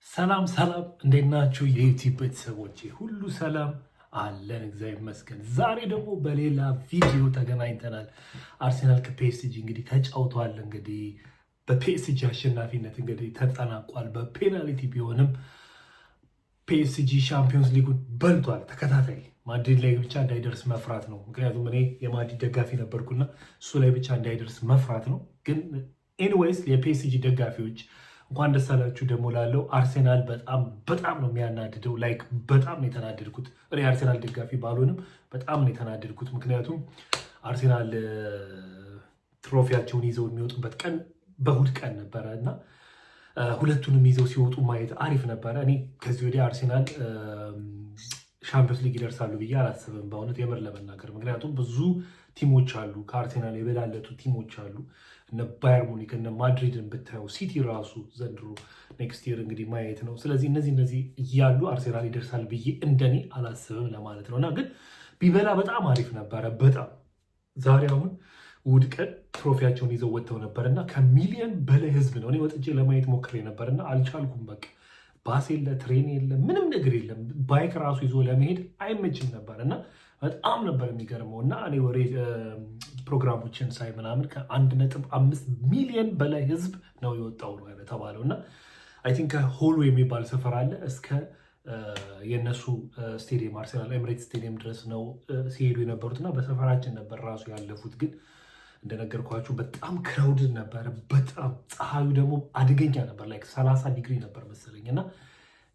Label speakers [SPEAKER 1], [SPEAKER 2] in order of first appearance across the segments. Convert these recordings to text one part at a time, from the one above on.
[SPEAKER 1] ሰላም እንዴት ናችሁ? የዩቲዩብ ቤተሰቦቼ ሁሉ ሰላም አለን፣ እግዚአብሔር ይመስገን። ዛሬ ደግሞ በሌላ ቪዲዮ ተገናኝተናል። አርሴናል ከፒኤስጂ እንግዲህ ተጫውቷል። እንግዲህ በፒኤስጂ አሸናፊነት እንግዲህ ተጠናቋል። በፔናልቲ ቢሆንም ፒኤስጂ ሻምፒዮንስ ሊጉን በልቷል። ተከታታይ ማድሪድ ላይ ብቻ እንዳይደርስ መፍራት ነው። ምክንያቱም እኔ የማድሪድ ደጋፊ ነበርኩና እሱ ላይ ብቻ እንዳይደርስ መፍራት ነው። ግን ኤኒዌይስ የፒኤስጂ ደጋፊዎች እንኳን ደስ አላችሁ ደግሞ ላለው አርሴናል በጣም ነው የሚያናድደው። ላይክ በጣም ነው የተናደድኩት። እኔ አርሴናል ደጋፊ ባልሆንም በጣም ነው የተናደድኩት። ምክንያቱም አርሴናል ትሮፊያቸውን ይዘው የሚወጡበት ቀን በእሑድ ቀን ነበረ እና ሁለቱንም ይዘው ሲወጡ ማየት አሪፍ ነበረ። እኔ ከዚህ ወዲያ አርሴናል ሻምፒዮንስ ሊግ ይደርሳሉ ብዬ አላስብም፣ በእውነት የምር ለመናገር። ምክንያቱም ብዙ ቲሞች አሉ ከአርሴናል የበላለጡ ቲሞች አሉ። እነ ባየር ሙኒክ እነ ማድሪድን ብታየው፣ ሲቲ ራሱ ዘንድሮ ኔክስት ይር እንግዲህ ማየት ነው። ስለዚህ እነዚህ እያሉ አርሴናል ይደርሳል ብዬ እንደኔ አላስብም ለማለት ነው። እና ግን ቢበላ በጣም አሪፍ ነበረ። በጣም ዛሬ አሁን እሑድ ቀን ትሮፊያቸውን ይዘው ወጥተው ነበር እና ከሚሊዮን በላይ ህዝብ ነው። እኔ ወጥቼ ለማየት ሞክሬ ነበር እና አልቻልኩም። በቃ ባስ የለ፣ ትሬን የለ፣ ምንም ነገር የለም። ባይክ ራሱ ይዞ ለመሄድ አይመችም ነበር እና በጣም ነበር የሚገርመው። እና እኔ ወሬ ፕሮግራሞችን ሳይ ምናምን ከ1.5 ሚሊዮን በላይ ህዝብ ነው የወጣው ነው የተባለው። እና አይ ቲንክ ሆሎ የሚባል ሰፈር አለ እስከ የነሱ ስቴዲየም አርሴናል ኤምሬት ስቴዲየም ድረስ ነው ሲሄዱ የነበሩት እና በሰፈራችን ነበር ራሱ ያለፉት። ግን እንደነገርኳችሁ በጣም ክራውድድ ነበር። በጣም ፀሐዩ ደግሞ አደገኛ ነበር። ላይክ 30 ዲግሪ ነበር መሰለኝ እና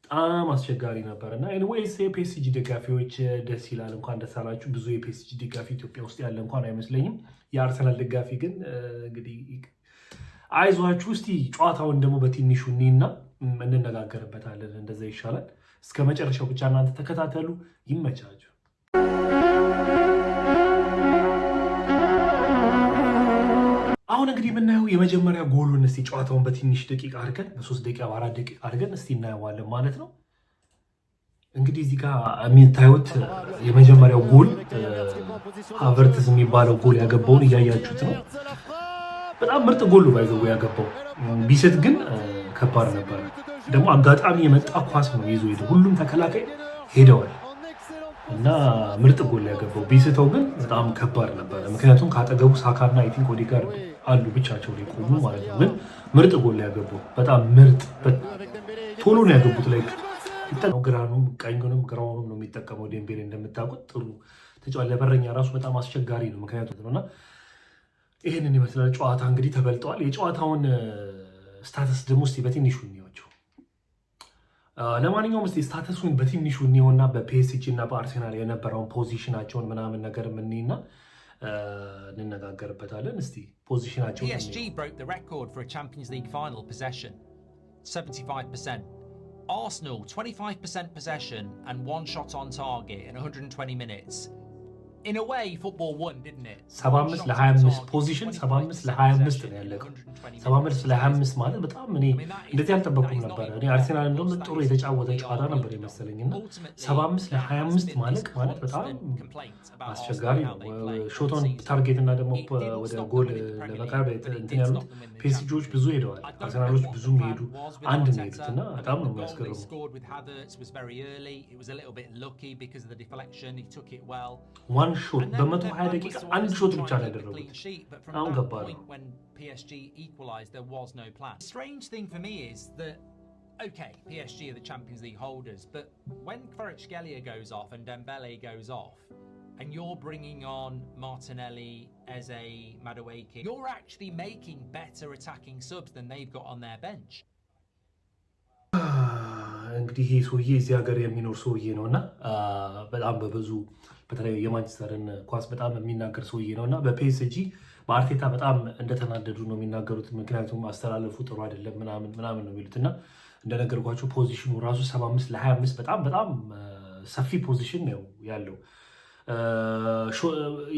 [SPEAKER 1] በጣም አስቸጋሪ ነበር። እና ኤኒዌይስ የፒኤስጂ ደጋፊዎች ደስ ይላል፣ እንኳን ደስ አላችሁ። ብዙ የፒኤስጂ ደጋፊ ኢትዮጵያ ውስጥ ያለ እንኳን አይመስለኝም። የአርሰናል ደጋፊ ግን እንግዲህ አይዟችሁ። እስቲ ጨዋታውን ደግሞ በትንሹ እኔና እንነጋገርበታለን። እንደዛ ይሻላል። እስከ መጨረሻው ብቻ እናንተ ተከታተሉ። ይመቻችሁ። አሁን እንግዲህ የምናየው የመጀመሪያ ጎሉን እስቲ ጨዋታውን በትንሽ ደቂቃ አድርገን በ3 ደቂቃ በ4 ደቂቃ አድርገን እስቲ እናየዋለን ማለት ነው። እንግዲህ እዚህ ጋር የሚታዩት የመጀመሪያው ጎል ሃቨርትዝ የሚባለው ጎል ያገባውን እያያችሁት ነው። በጣም ምርጥ ጎል ባይዘው ያገባው። ቢስት ግን ከባድ ነበረ። ደግሞ አጋጣሚ የመጣ ኳስ ነው ይዞ ሄደ። ሁሉም ተከላካይ ሄደዋል እና ምርጥ ጎል ያገባው። ቢስተው ግን በጣም ከባድ ነበረ። ምክንያቱም ካጠገቡ ሳካና አይ ቲንክ ኦዴጋርድ አሉ ብቻቸውን የቆሙ ማለት ነው። ግን ምርጥ ጎል ያገባው በጣም ምርጥ፣ ቶሎ ነው ያገቡት። ላይ ግራኑም ቀኙንም ግራውንም ነው የሚጠቀመው። ዴምቤሌ እንደምታውቁት ጥሩ ተጫዋች፣ ለበረኛ ራሱ በጣም አስቸጋሪ ነው። ምክንያቱም ነውና ይህንን ይመስላል። ጨዋታ እንግዲህ ተበልጠዋል። የጨዋታውን ስታተስ ደግሞ እስኪ በትንሹ እንየዋቸው። ለማንኛውም እስኪ ስታተሱን በትንሹ እንየውና በፒኤስጂ እና በአርሴናል የነበረውን ፖዚሽናቸውን ምናምን ነገር ምንና እንነጋገርበታለን። እስቲ ፖዚሽናቸውን
[SPEAKER 2] PSG broke the record for a Champions League final possession, 75%. Arsenal 25% possession and 1 shot on target in 120 minutes. In a way, football won, didn't it?
[SPEAKER 1] 75 ለ25 ፖዚሽን 75 ለ25 ነው ያለቀው። 75 ለ25 ማለት በጣም እኔ እንደዚህ አልጠበኩም ነበር። እኔ አርሴናል እንደውም ጥሩ የተጫወተ ጨዋታ ነበር የመሰለኝና 75 ለ25 ማለት በጣም አስቸጋሪ ነው። ሾቶን ታርጌት እና ደግሞ ወደ ጎል ለመቃረብ እንትን ያሉት ፒኤስጂዎች ብዙ ሄደዋል። አርሴናሎች ብዙ ሄዱ፣ አንድ ነው የሄዱት እና በጣም ነው የሚያስገርመው። ዋን ሾት በ120 ደቂቃ አንድ ሾት ብቻ ነው ያደረጉት። አሁን ገባሉ።
[SPEAKER 2] PSG equalized, there was no plan. The strange thing for me is that okay, PSG are the Champions League holders, but when Kvaratskhelia goes off and Dembele goes off and you're bringing on Martinelli, Eze, Madueke, you're actually making better attacking subs than they've got on their bench.
[SPEAKER 1] እንግዲህ ይሄ ሰውዬ እዚህ ሀገር የሚኖር ሰውዬ ነውና በጣም በብዙ በተለይ የማንቸስተርን ኳስ በጣም የሚናገር ሰውዬ ነውና በፒኤስጂ በአርቴታ በጣም እንደተናደዱ ነው የሚናገሩት። ምክንያቱም አስተላለፉ ጥሩ አይደለም ምናምን ነው የሚሉት እና እንደነገርኳቸው ፖዚሽኑ ራሱ 75 ለ25 በጣም ሰፊ ፖዚሽን ነው ያለው።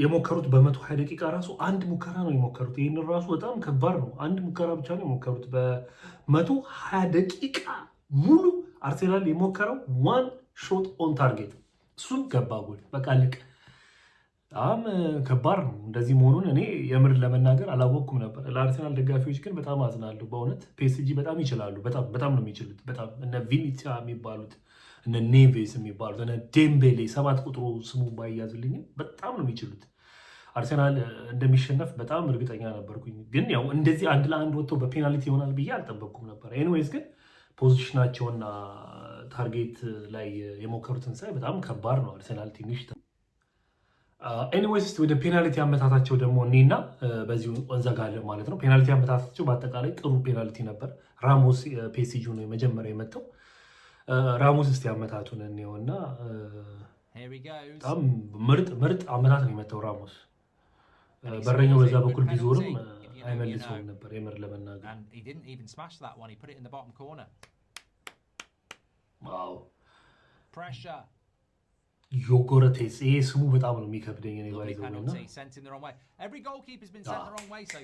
[SPEAKER 1] የሞከሩት በ120 ደቂቃ ራሱ አንድ ሙከራ ነው የሞከሩት። ይህን ራሱ በጣም ከባድ ነው። አንድ ሙከራ ብቻ ነው የሞከሩት በ120 ደቂቃ ሙሉ። አርሴናል የሞከረው ዋን ሾት ኦን ታርጌት፣ እሱም ገባ ጎል። በቃ ልቅ በጣም ከባድ ነው እንደዚህ መሆኑን እኔ የምር ለመናገር አላወቅኩም ነበር። ለአርሰናል ደጋፊዎች ግን በጣም አዝናለሁ በእውነት። ፒኤስጂ በጣም ይችላሉ፣ በጣም ነው የሚችሉት። በጣም እነ ቪኒሲያ የሚባሉት እነ ኔቬስ የሚባሉት እነ ዴምቤሌ 7 ቁጥሩ ስሙ ባይያዝልኝም በጣም ነው የሚችሉት። አርሰናል እንደሚሸነፍ በጣም እርግጠኛ ነበርኩኝ። ግን ያው እንደዚህ 1-1 ወጥቶ በፔናልቲ ይሆናል ብዬ አልጠበቅኩም ነበር። ኤኒዌይስ ግን ፖዚሽናቸውና ታርጌት ላይ የሞከሩትን ሳይ በጣም ከባድ ነው። አርሰናል ትንሽ ኤኒዌይስ ወደ ፔናልቲ አመታታቸው ደግሞ እኔና በዚሁ እንዘጋለን ማለት ነው። ፔናልቲ አመታታቸው በአጠቃላይ ጥሩ ፔናልቲ ነበር። ራሞስ ፔሲጁ ነው የመጀመሪያ የመታው። ራሞስ እስቲ አመታቱን እንየውና በጣም ምርጥ አመታት ነው የመታው ራሞስ። በረኛው በዛ በኩል ቢዞርም አይመልሰውም ነበር የምር ለመናገር። ዋው ዮጎረቴስ ይሄ ስሙ በጣም ነው የሚከብደኝ። እኔ ባይዘውና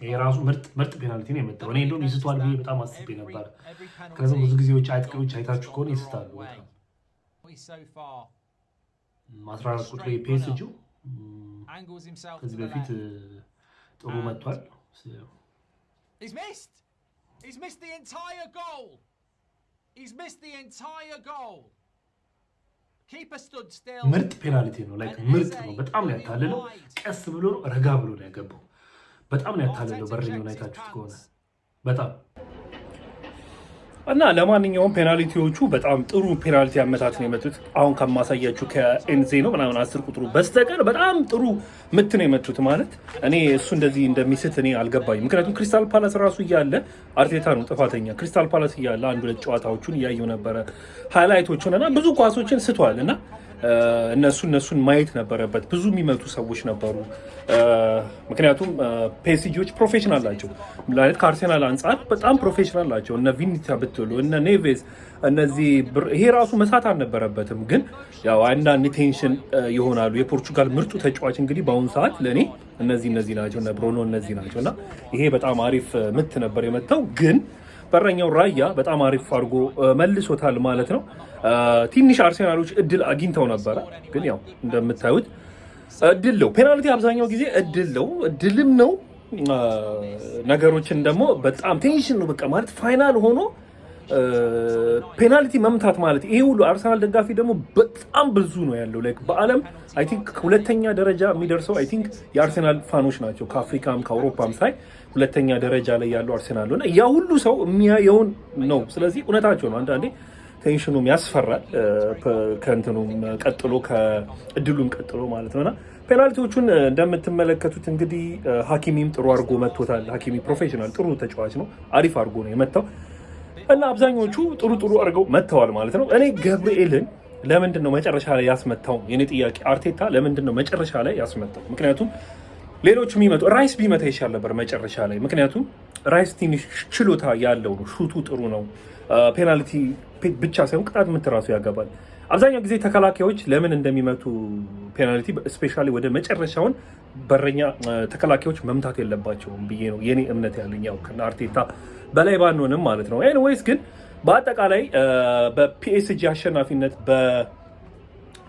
[SPEAKER 1] ይሄ ራሱ ምርጥ ፔናልቲ ነው የመጣው። እኔ እንደውም ይስቷል ብዬ በጣም አስቤ ነበር። ከዛ ብዙ ጊዜዎች አጥቂዎች አይታችሁ ከሆነ ይስታሉ በጣም 14 ቁጥር ፔስጁ ከዚህ በፊት ጥሩ መጥቷል። ምርጥ ፔናልቲ ነው። ላይክ ምርጥ ነው። በጣም ነው ያታለለው። ቀስ ብሎ ረጋ ብሎ ነው ያገባው። በጣም ነው ያታለለው። በረኛውን አይታችሁት ከሆነ በጣም እና ለማንኛውም ፔናልቲዎቹ በጣም ጥሩ ፔናልቲ አመታት ነው የመቱት። አሁን ከማሳያችሁ ከኤንዜ ነው ምናምን 10 ቁጥሩ በስተቀር በጣም ጥሩ ምት ነው የመቱት። ማለት እኔ እሱ እንደዚህ እንደሚስት እኔ አልገባኝም። ምክንያቱም ክሪስታል ፓላስ ራሱ እያለ አርቴታ ነው ጥፋተኛ። ክሪስታል ፓላስ እያለ 1-2 ጨዋታዎቹን እያየው ነበረ ሃይላይቶቹን እና ብዙ ኳሶችን ስቷል እና እነሱን ማየት ነበረበት። ብዙ የሚመቱ ሰዎች ነበሩ። ምክንያቱም ፔሲጂዎች ፕሮፌሽናል ናቸው ማለት ከአርሴናል አንጻር በጣም ፕሮፌሽናል ናቸው። እነ ቪኒሲያ ብትሉ እነ ኔቬዝ እነዚህ ይሄ ራሱ መሳት አልነበረበትም። ግን ያው አንዳንድ ቴንሽን ይሆናሉ። የፖርቹጋል ምርጡ ተጫዋች እንግዲህ በአሁኑ ሰዓት ለእኔ እነዚህ ናቸው፣ እነ ብሩኖ እነዚህ ናቸው እና ይሄ በጣም አሪፍ ምት ነበር የመታው። ግን በረኛው ራያ በጣም አሪፍ አድርጎ መልሶታል ማለት ነው። ትንሽ አርሴናሎች እድል አግኝተው ነበረ፣ ግን ያው እንደምታዩት እድል ነው። ፔናልቲ አብዛኛው ጊዜ እድልም ነው። ነገሮችን ደግሞ በጣም ቴንሽን ነው። በቃ ማለት ፋይናል ሆኖ ፔናልቲ መምታት ማለት ይሄ ሁሉ አርሰናል ደጋፊ ደግሞ በጣም ብዙ ነው ያለው። ላይክ በዓለም አይ ቲንክ ሁለተኛ ደረጃ የሚደርሰው አይ ቲንክ የአርሰናል ፋኖች ናቸው። ከአፍሪካም ከአውሮፓም ሳይ ሁለተኛ ደረጃ ላይ ያለው አርሰናል ነው። ያ ሁሉ ሰው የሚያየውን ነው። ስለዚህ እውነታቸው ነው። አንዳንዴ ቴንሽኑም ያስፈራል፣ ከእንትኑም ቀጥሎ ከእድሉም ቀጥሎ ማለት ነውና ፔናልቲዎቹን እንደምትመለከቱት እንግዲህ ሀኪሚም ጥሩ አድርጎ መጥቶታል። ሀኪሚ ፕሮፌሽናል ጥሩ ተጫዋች ነው። አሪፍ አድርጎ ነው የመታው እና አብዛኞቹ ጥሩ አድርገው መጥተዋል ማለት ነው። እኔ ገብርኤልን ለምንድን ነው መጨረሻ ላይ ያስመታው? የኔ ጥያቄ አርቴታ ለምንድን ነው መጨረሻ ላይ ያስመታው? ምክንያቱም ሌሎች የሚመጡ ራይስ ቢመታ ይሻል ነበር መጨረሻ ላይ። ምክንያቱም ራይስ ትንሽ ችሎታ ያለው ነው፣ ሹቱ ጥሩ ነው። ፔናልቲ ብቻ ሳይሆን ቅጣት ምት ራሱ ያገባል። አብዛኛው ጊዜ ተከላካዮች ለምን እንደሚመቱ ፔናልቲ ስፔሻሊ ወደ መጨረሻውን በረኛ ተከላካዮች መምታት የለባቸውም ብዬ ነው የኔ እምነት ያለኝ። ያው ከአርቴታ በላይ ባንሆንም ማለት ነው። ኤኒዌይስ ግን በአጠቃላይ በፒኤስጂ አሸናፊነት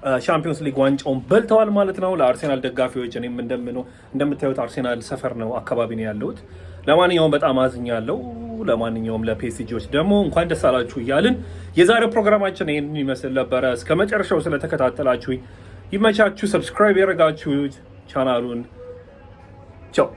[SPEAKER 1] በሻምፒዮንስ ሊግ ዋንጫውን በልተዋል ማለት ነው። ለአርሴናል ደጋፊዎች እኔም እንደምታዩት አርሴናል ሰፈር ነው አካባቢ ነው ያለሁት። ለማንኛውም በጣም አዝኛለሁ። ለማንኛውም ለፒኤስጂዎች ደግሞ እንኳን ደስ አላችሁ እያልን የዛሬው ፕሮግራማችን ይህንን ይመስል ነበረ። እስከ መጨረሻው ስለተከታተላችሁ ይመቻችሁ። ሰብስክራይብ ያደረጋችሁ ቻናሉን ቻው።